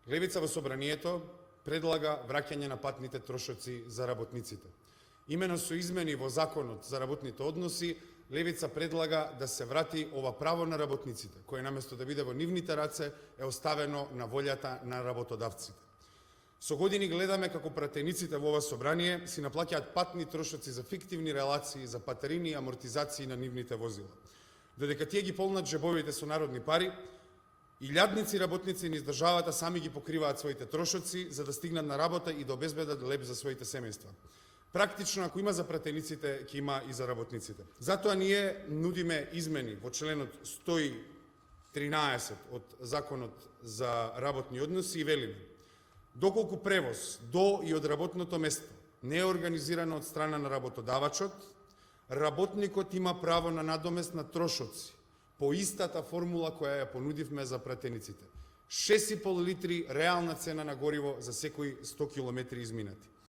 Левица во собранието предлага враќање на патните трошоци за работниците. Имено со измени во Законот за работните односи, Левица предлага да се врати ова право на работниците, кое наместо да биде во нивните раце, е оставено на волјата на работодавците. Со години гледаме како пратениците во ова собрание си наплаќаат патни трошоци за фиктивни релации, за патарини и амортизации на нивните возила. Додека тие ги полнат джебовите со народни пари, илјадници работници низ државата сами ги покриваат своите трошоци за да стигнат на работа и да обезбедат леп за своите семејства. Практично, ако има за пратениците, ќе има и за работниците. Затоа ние нудиме измени во членот 113 од Законот за работни односи и велиме: доколку превоз до и од работното место не е организирано од страна на работодавачот, работникот има право на надомест на трошоци по истата формула која ја понудивме за пратениците. 6,5 литри реална цена на гориво за секои 100 километри изминати.